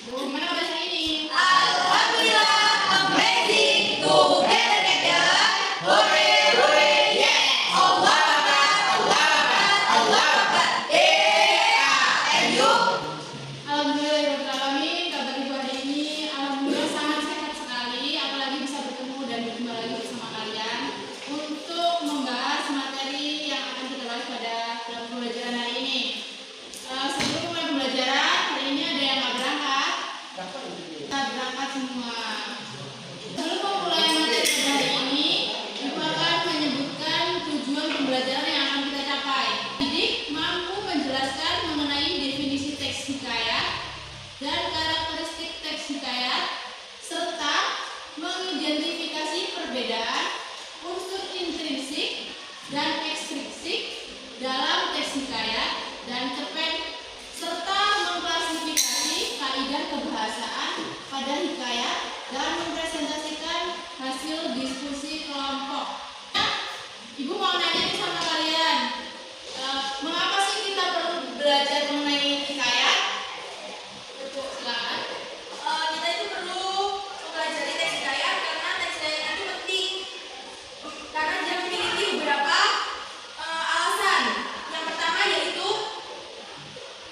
Gimana bahasa ini? Alhamdulillah, amazing, together, together, hore, hore, yeah. Allah Akbar, Allah Akbar, Allah Akbar, and you? Alhamdulillahirobbilalamin, kabar ibu hari ini alhamdulillah sangat sehat sekali, apalagi bisa bertemu dan berjumpa lagi bersama kalian untuk membahas materi yang akan kita bahas pada dalam pembelajaran hari ini. Sebelum mulai pembelajaran, hari ini ada yang nggak berangkat. Kita berangkat semua. Sebelum memulai materi pada hari ini, ibu akan menyebutkan tujuan pembelajaran yang akan kita capai. Didik mampu menjelaskan mengenai definisi teks hikayat dan karakteristik teks hikayat, serta mengidentifikasi perbedaan unsur intrinsik dan ekstrinsik dalam teks hikayat dan cerpen, serta mengklasifikasi kaidah kebahasaan pada hikayat dan mempresentasikan hasil diskusi kelompok. Ibu mau nanya nih sama kalian, mengapa sih kita perlu belajar mengenai hikayat? Silakan. Kita itu perlu mempelajari teks hikayat karena teks hikayat itu penting. Karena dia memiliki beberapa alasan. Yang pertama yaitu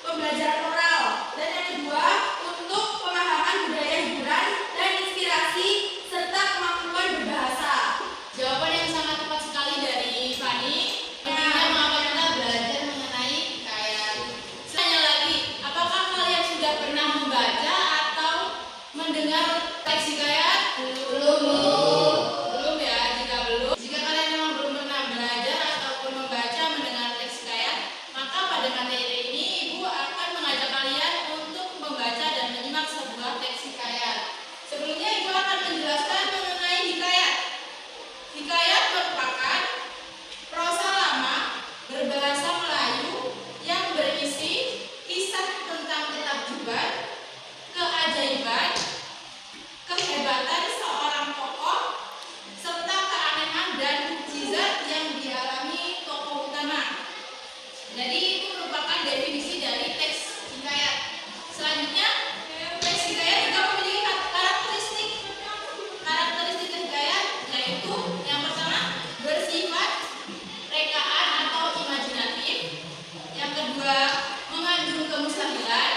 pembelajaran moral, dan yang kedua untuk pemahaman budaya hiburan dan inspirasi serta kemampuan berbahasa. Jawaban yang sangat tepat sekali dari Fani. Pentingnya mengapa kita belajar mengenai hikayat. Tanya lagi, apakah kalian sudah pernah membaca atau mendengar teks hikayat? Belum ya. Jika kalian memang belum pernah belajar ataupun membaca mendengar teks hikayat, maka pada materi ini ibu akan mengajak kalian untuk membaca dan menyimak sebuah teks hikayat. Sebelumnya ibu akan menjelaskan mengenai hikayat. Hikayat merupakan prosa lama berbahasa Melayu yang berisi kisah tentang ketakjuban, keajaiban, kehebatan seorang tokoh, serta keanehan dan mukjizat yang dialami tokoh utama. Jadi itu merupakan definisi dari teks hikayat. Selanjutnya, teks hikayat juga memiliki karakteristik. Karakteristik teks hikayat yaitu yang pertama bersifat rekaan atau imajinatif, yang kedua mengandung kemustahilan,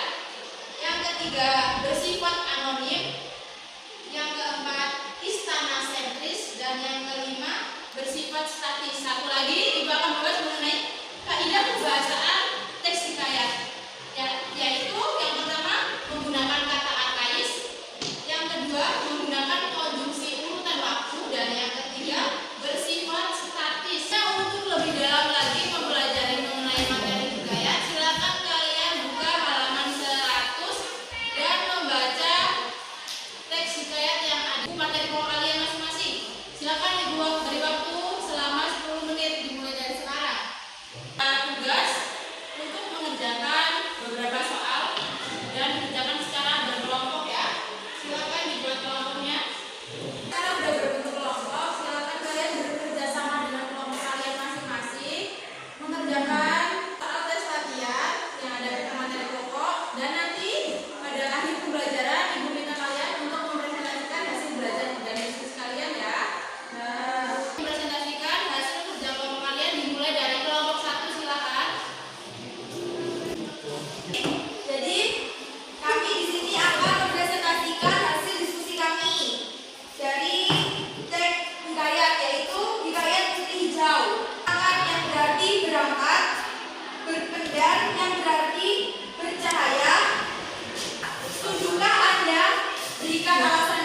yang ketiga bersifat anonim, yang keempat istana sentris, dan yang kelima bersifat statis. Satu lagi ibu akan membahas mengenai kaidah kebahasaan teks hikayat, yaitu yang pertama menggunakan kata arkais, yang kedua menggunakan konjungsi urutan waktu, dan yang ketiga bersifat statis. Nah, untuk lebih dalam lagi mempelajari mengenai materi hikayat, silakan kalian buka halaman 100 dan membaca teks hikayat yang ada di materi pokok kalian masing-masing. Silakan ibu beri waktu selama 10 menit dimulai dari sekarang. Tugas untuk mengerjakan beberapa soal dan dikerjakan secara berkelompok ya. Silakan dibuat kelompoknya. Karena udah berbentuk kelompok, silakan kalian bekerja sama dengan kelompok kalian masing-masing mengerjakan soal tes latihan yang ada di materi pokok, dan nanti pada akhir pembelajaran ibu minta kalian untuk mempresentasikan hasil belajar dan diskusi kalian ya. Presentasikan hasil kerja kelompok kalian dimulai dari kelompok 1, silakan. Jadi kami di sini akan mempresentasikan hasil diskusi kami dari teks hikayat, yaitu hikayat Putri Hijau. Yang berarti berangkat, berpendar yang berarti bercahaya. Setujukah Anda? Berikan alasan